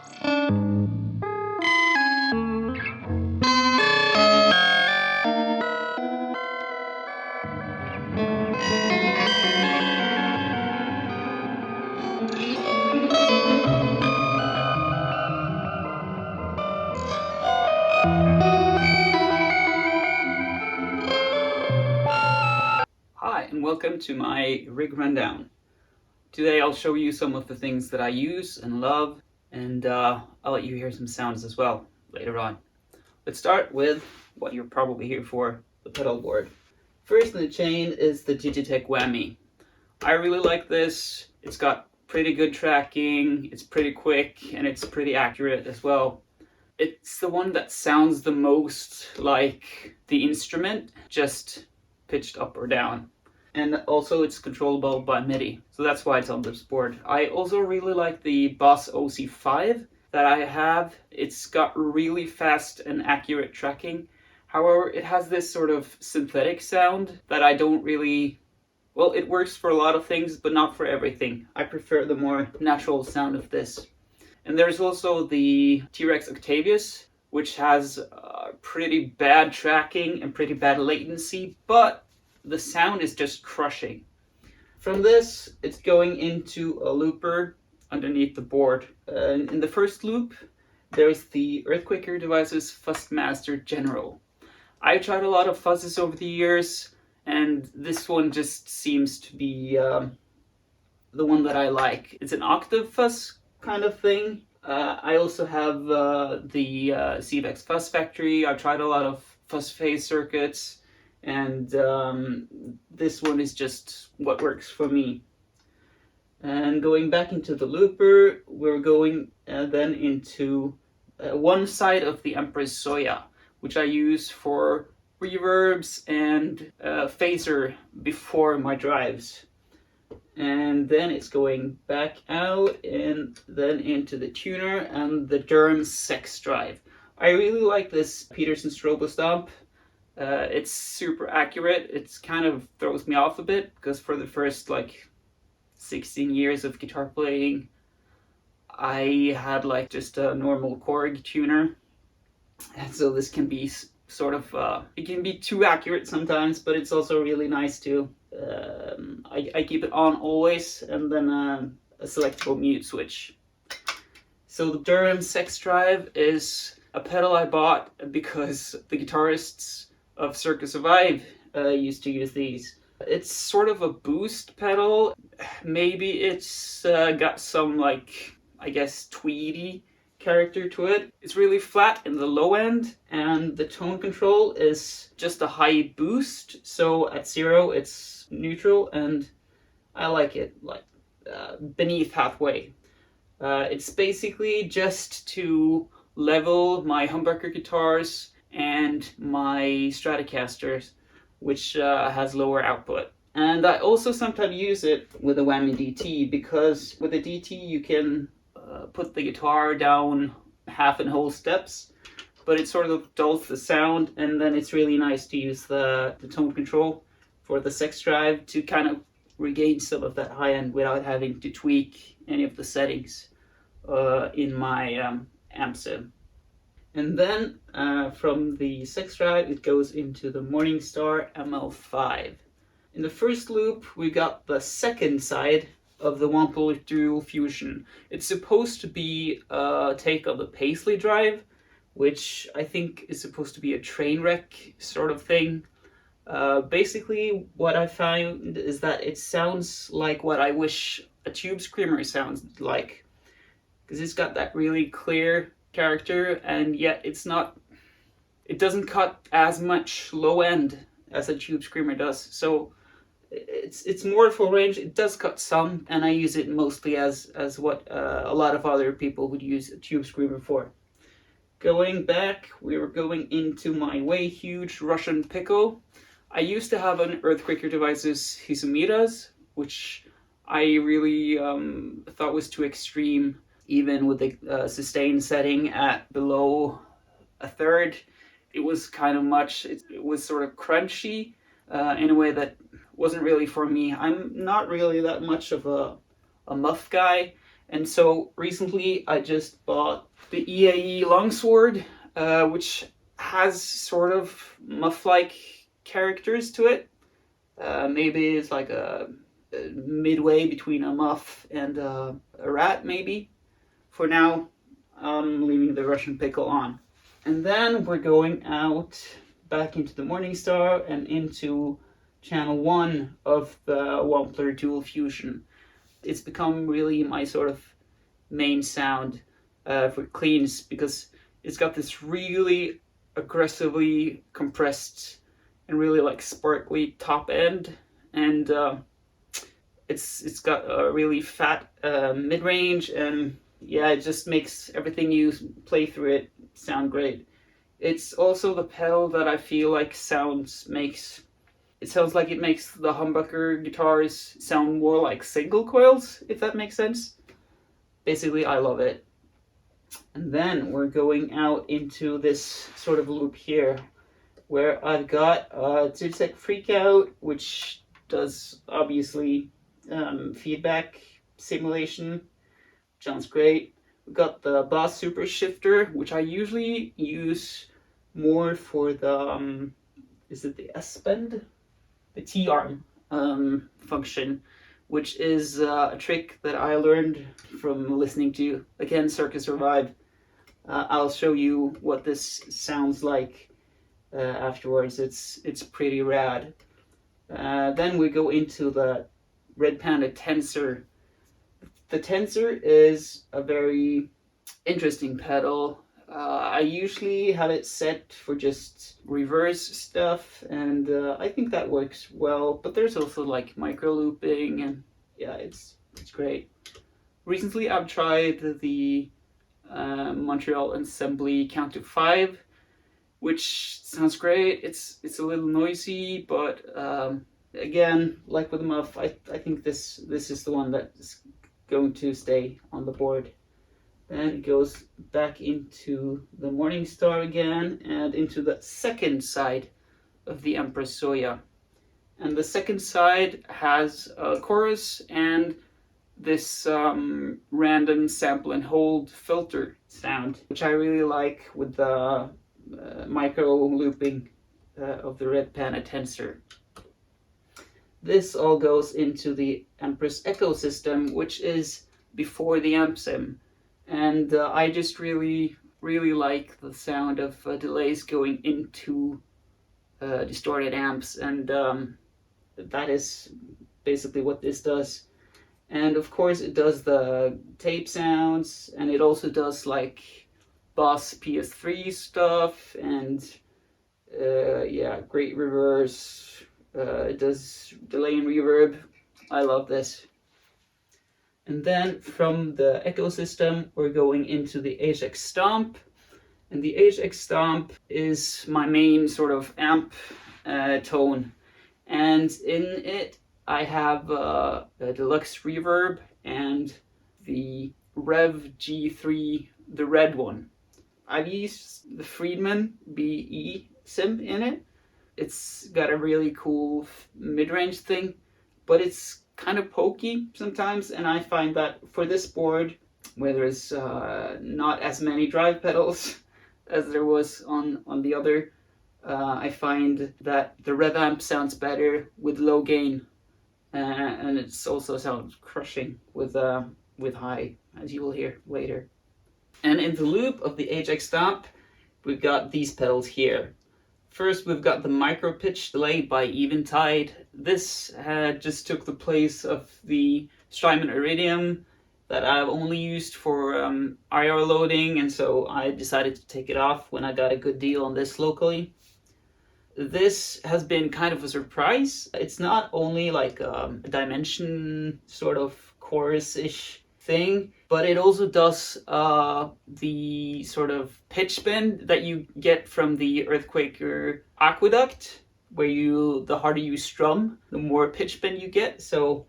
Hi, and welcome to my rig rundown. Today I'll show you some of the things that I use and love, and I'll let you hear some sounds as well later on. Let's start with what you're probably here for, the pedal board. First in the chain is the Digitech Whammy. I really like this. It's got pretty good tracking, it's pretty quick, and it's pretty accurate as well. It's the one that sounds the most like the instrument, just pitched up or down. And also it's controllable by MIDI, so that's why it's on this board. I also really like the Boss OC5 that I have. It's got really fast and accurate tracking. However, it has this sort of synthetic sound that I don't really... Well, it works for a lot of things, but not for everything. I prefer the more natural sound of this. And there's also the T-Rex Octavius, which has pretty bad tracking and pretty bad latency, but the sound is just crushing. From this, it's going into a looper underneath the board. In the first loop, there's the Earthquaker Devices Fuzzmaster General. I tried a lot of fuzzes over the years, and this one just seems to be the one that I like. It's an octave fuzz kind of thing. I also have the CVEX Fuzz Factory. I've tried a lot of fuzz phase circuits, and this one is just what works for me. And going back into the looper, we're going then into one side of the Empress Zoia, which I use for reverbs and phaser before my drives. And then it's going back out and then into the tuner and the Durham Sex Drive. I really like this Peterson Strobo Stomp. It's super accurate. It kind of throws me off a bit because for the first like 16 years of guitar playing, I had like just a normal Korg tuner, and so this can be sort of it can be too accurate sometimes, but it's also really nice too. I keep it on always, and then a selectable mute switch. So the Durham Sex Drive is a pedal I bought because the guitarists of Circus Survive used to use these. It's sort of a boost pedal. Maybe it's got some, like, I guess, tweedy character to it. It's really flat in the low end, and the tone control is just a high boost. So at 0 it's neutral, and I like it like beneath halfway. It's basically just to level my humbucker guitars and my Stratocasters, which has lower output. And I also sometimes use it with a Whammy DT, because with a DT you can put the guitar down half and whole steps, but it sort of dulls the sound, and then it's really nice to use the tone control for the Sex Drive to kind of regain some of that high end without having to tweak any of the settings in my amp sim. And then from the Sex Drive it goes into the Morningstar ML5. In the first loop we got the second side of the Wampler Dual Fusion. It's supposed to be a take on the Paisley Drive, which I think is supposed to be a train wreck sort of thing. Basically what I found is that it sounds like what I wish a Tube Screamer sounds like, because it's got that really clear character, and yet it doesn't cut as much low end as a Tube Screamer does. So it's more full range. It does cut some, and I use it mostly as what a lot of other people would use a Tube Screamer for. Going back, we were going into my Way Huge Russian Pickle. I used to have an Earthquaker Devices Hisomiras, which I really thought was too extreme, even with the sustain setting at below a third. It was kind of much. It was sort of crunchy in a way that wasn't really for me. I'm not really that much of a muff guy, And so recently I just bought the EAE Longsword, which has sort of muff-like characters to it. Maybe it's like a midway between a muff and a rat, maybe. For now, I'm leaving the Russian Pickle on. And then we're going out back into the Morningstar and into channel 1 of the Wampler Dual Fusion. It's become really my sort of main sound for cleans, because it's got this really aggressively compressed and really like sparkly top end, and it's got a really fat mid-range, and yeah, it just makes everything you play through it sound great. It's also the pedal that I feel like it sounds like it makes the humbucker guitars sound more like single coils, if that makes sense. Basically, I love it. And then we're going out into this sort of loop here, where I've got Zigzag Freakout, which does obviously feedback simulation. Sounds great. We've got the Boss Super Shifter, which I usually use more for the, is it the S-bend? The T-arm function, which is a trick that I learned from listening to, again, Circus Revive. I'll show you what this sounds like afterwards. It's pretty rad. Then we go into the Red Panda Tensor. The Tensor is a very interesting pedal. I usually have it set for just reverse stuff, and I think that works well, but there's also like micro looping, and yeah, it's great. Recently I've tried the Montreal Assembly Count to 5, which sounds great. It's a little noisy, but again, like with the muff, I think this is the one that is going to stay on the board. Then it goes back into the Morningstar again and into the second side of the Empress Zoia. And the second side has a chorus and this random sample and hold filter sound, which I really like with the micro looping of the Red Panda Tensor. This all goes into the Empress Echosystem, which is before the amp sim. And I just really like the sound of delays going into distorted amps, and that is basically what this does. And of course it does the tape sounds, and it also does like Boss PS3 stuff, and yeah, great reverse. It does delay and reverb. I love this. And then from the Echosystem, we're going into the HX Stomp. And the HX Stomp is my main sort of amp tone. And in it, I have a deluxe reverb and the Revv G3, the red one. I've used the Friedman BE sim in it. It's got a really cool mid-range thing, but it's kind of pokey sometimes, and I find that for this board, where there's not as many drive pedals as there was on the other, I find that the Revv amp sounds better with low gain, and it also sounds crushing with high, as you will hear later. And in the loop of the HX Stomp, we've got these pedals here. First, we've got the MicroPitch delay by Eventide. This just took the place of the Strymon Iridium that I've only used for IR loading, and so I decided to take it off when I got a good deal on this locally. This has been kind of a surprise. It's not only like a dimension sort of chorus-ish thing, but it also does the sort of pitch bend that you get from the Earthquaker Aqueduct, where the harder you strum, the more pitch bend you get. So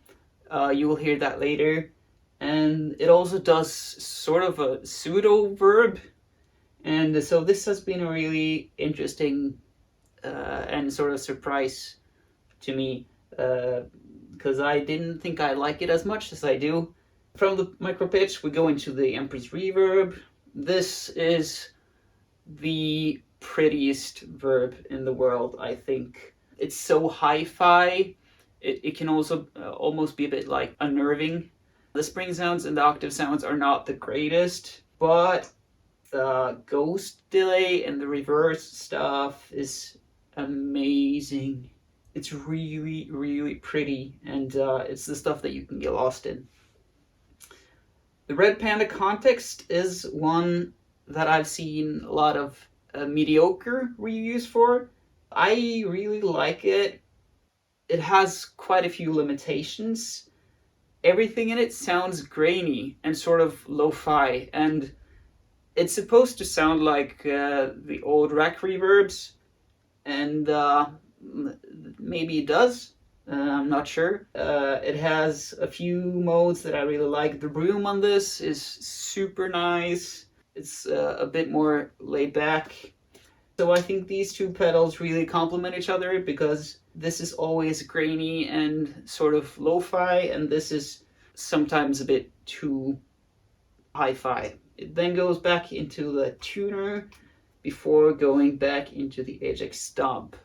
you will hear that later. And it also does sort of a pseudo verb. And so this has been a really interesting and sort of surprise to me, because I didn't think I like it as much as I do. From the MicroPitch, we go into the Empress Reverb. This is the prettiest verb in the world, I think. It's so hi-fi. It can also almost be a bit like unnerving. The spring sounds and the octave sounds are not the greatest, but the ghost delay and the reverse stuff is amazing. It's really, really pretty, and it's the stuff that you can get lost in. The red Panda Context is one that I've seen a lot of mediocre reviews for. I really like it. It has quite a few limitations. Everything in it sounds grainy and sort of lo-fi, and it's supposed to sound like the old rack reverbs, and maybe it does. I'm not sure. It has a few modes that I really like. The room on this is super nice. It's a bit more laid back. So I think these two pedals really complement each other, because this is always grainy and sort of lo-fi, and this is sometimes a bit too hi-fi. It then goes back into the tuner before going back into the Ajax stomp.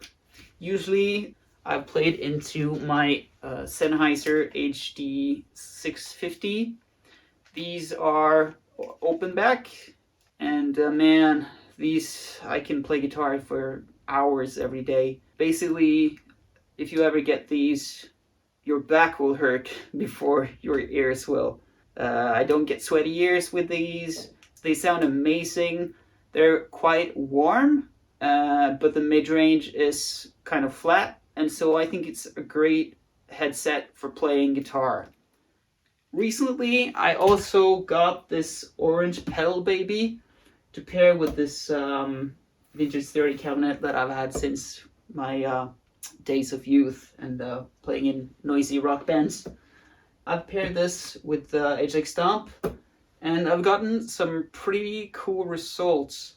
Usually I've played into my Sennheiser HD 650. These are open back, and man, these, I can play guitar for hours every day. Basically, if you ever get these, your back will hurt before your ears will. I don't get sweaty ears with these. They sound amazing. They're quite warm, but the mid-range is kind of flat, and so I think it's a great headset for playing guitar. Recently, I also got this orange pedal baby to pair with this vintage 30 cabinet that I've had since my days of youth and playing in noisy rock bands. I've paired this with the Ajax Stomp, and I've gotten some pretty cool results.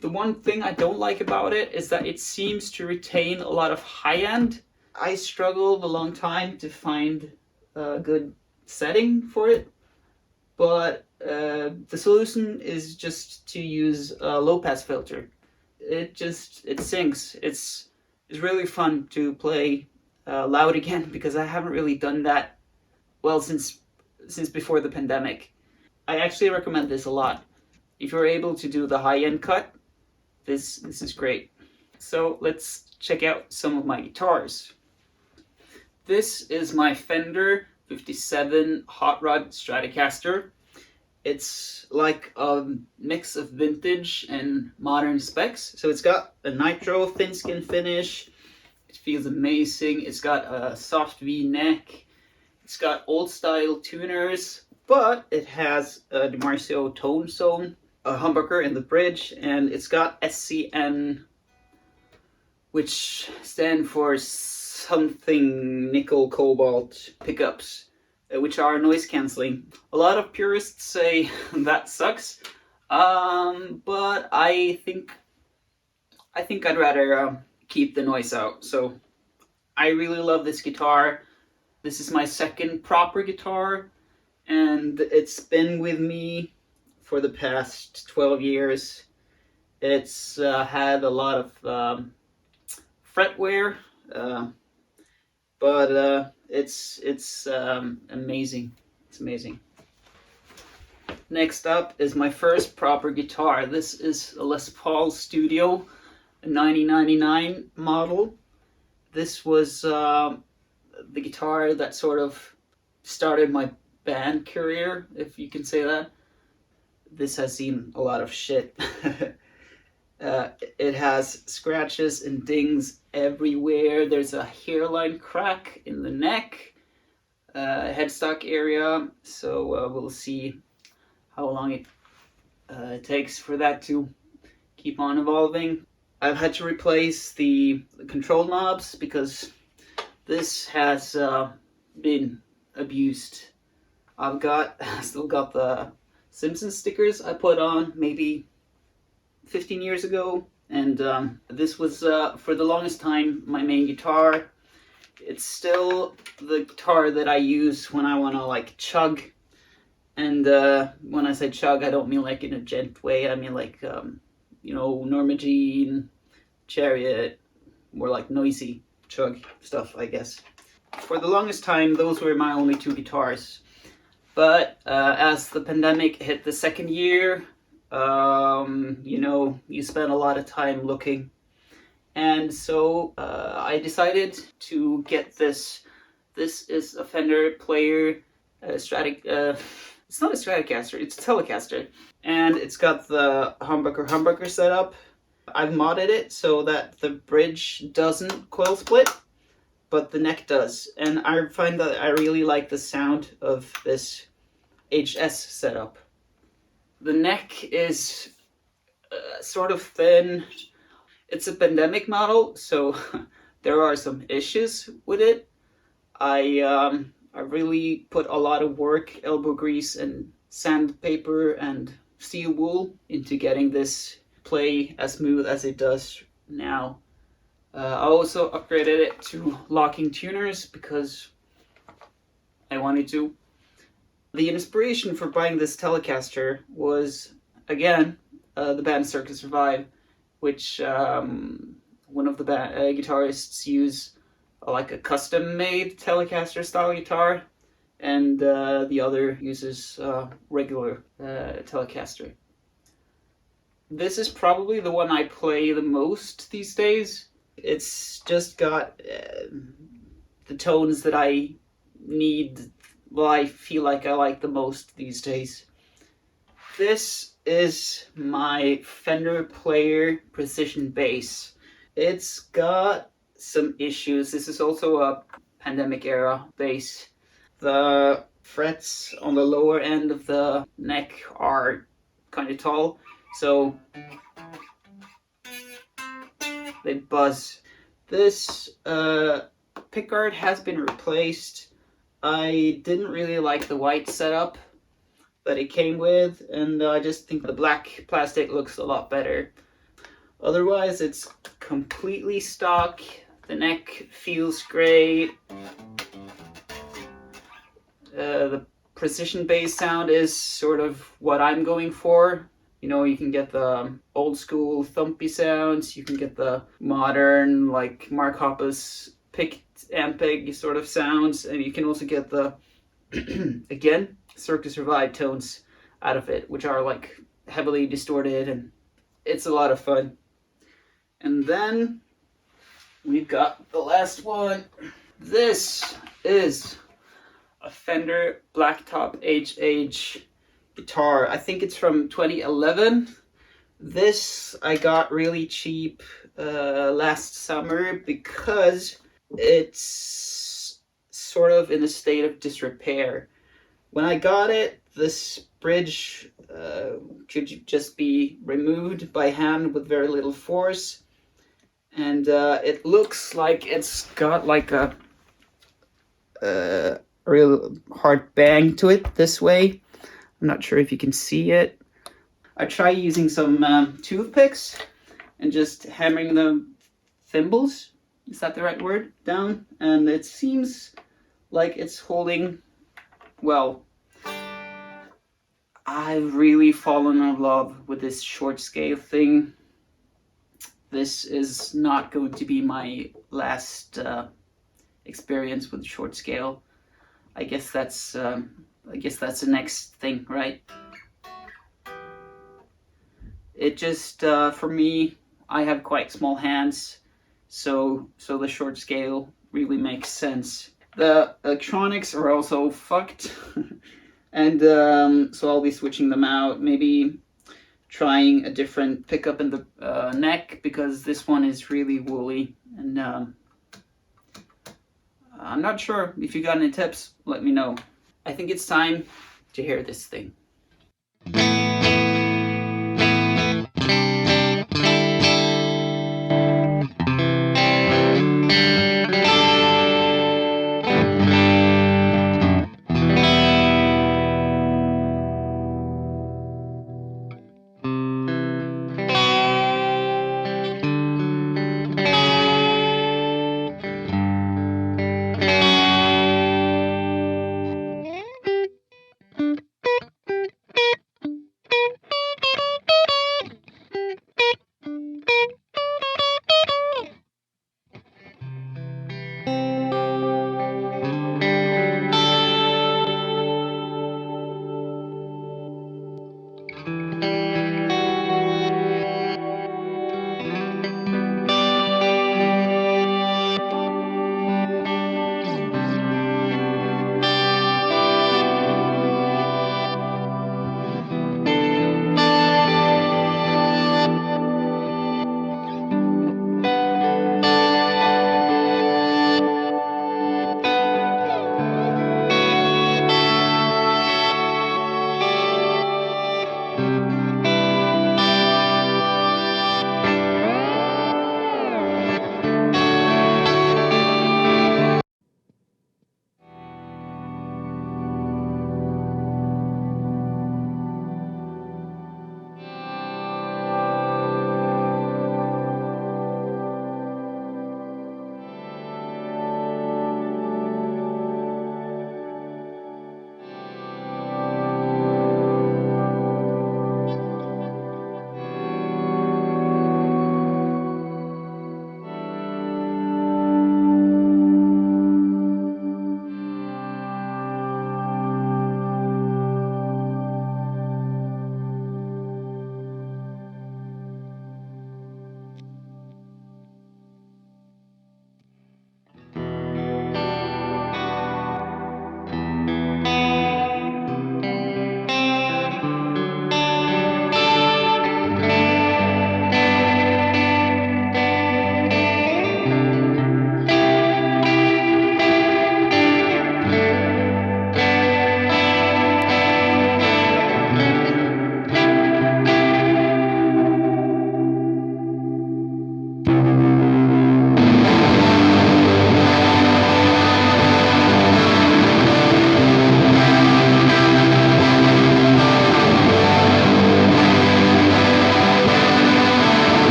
The one thing I don't like about it is that it seems to retain a lot of high end. I struggled a long time to find a good setting for it, but the solution is just to use a low pass filter. It syncs. It's really fun to play loud again, because I haven't really done that well since before the pandemic. I actually recommend this a lot. If you're able to do the high end cut, this is great. So let's check out some of my guitars. This is my Fender 57 Hot Rod Stratocaster. It's like a mix of vintage and modern specs. So it's got a nitro thin skin finish. It feels amazing. It's got a soft V neck. It's got old style tuners, but it has a DiMarzio tone zone, a humbucker in the bridge, and it's got SCN, which stand for something nickel cobalt pickups, which are noise cancelling. A lot of purists say that sucks, but I think I'd rather keep the noise out. So I really love this guitar. This is my second proper guitar, and it's been with me for the past 12 years. It's had a lot of fret wear, but it's amazing. It's amazing. Next up is my first proper guitar. This is a Les Paul Studio, a 1999 model. This was the guitar that sort of started my band career, if you can say that. This has seen a lot of shit. It has scratches and dings everywhere. There's a hairline crack in the neck, headstock area, so we'll see how long it takes for that to keep on evolving. I've had to replace the control knobs because this has been abused. I've still got the Simpsons stickers I put on maybe 15 years ago, and this was for the longest time my main guitar. It's still the guitar that I use when I want to like chug And when I say chug, I don't mean like in a gent way. I mean like, you know, Norma Jean, Chariot, more like noisy chug stuff, I guess. For the longest time, those were my only two guitars. But as the pandemic hit the second year, you know, you spend a lot of time looking. And so I decided to get this. This is a Fender Player it's not a Stratocaster, it's a Telecaster. And it's got the humbucker setup. I've modded it so that the bridge doesn't coil split, but the neck does. And I find that I really like the sound of this HS setup. The neck is sort of thin. It's a pandemic model, so there are some issues with it. I really put a lot of work, elbow grease and sandpaper and steel wool into getting this play as smooth as it does now. I also upgraded it to locking tuners because I wanted to. The inspiration for buying this Telecaster was, again, the band Circus Revive, which one of the guitarists used like a custom-made Telecaster style guitar, and the other uses regular Telecaster. This is probably the one I play the most these days. It's just got the tones that I need, well, I feel like I like the most these days. This is my Fender Player Precision Bass. It's got some issues. This is also a pandemic era bass. The frets on the lower end of the neck are kind of tall, so they buzz. This pickguard has been replaced. I didn't really like the white setup that it came with, and I just think the black plastic looks a lot better. Otherwise, it's completely stock. The neck feels great. The precision bass sound is sort of what I'm going for. You know, you can get the old school thumpy sounds, you can get the modern, like Mark Hoppus picked ampeg sort of sounds, and you can also get the, again, Circus Revive tones out of it, which are like heavily distorted, and it's a lot of fun. And then we've got the last one. This is a Fender Blacktop HH guitar. I think it's from 2011. This I got really cheap last summer because it's sort of in a state of disrepair. When I got it, this bridge could just be removed by hand with very little force. And it looks like it's got like a real hard bang to it this way. I'm not sure if you can see it. I tried using some toothpicks and just hammering the thimbles, is that the right word, down, and it seems like it's holding well. I've really fallen in love with this short scale thing. This is not going to be my last experience with short scale. I guess that's the next thing, right? It just for me, I have quite small hands, so the short scale really makes sense. The electronics are also fucked, and so I'll be switching them out. Maybe trying a different pickup in the neck, because this one is really woolly, and I'm not sure. If you got any tips, let me know. I think it's time to hear this thing.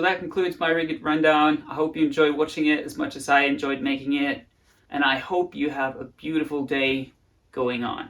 So that concludes my rig rundown. I hope you enjoyed watching it as much as I enjoyed making it, and I hope you have a beautiful day going on.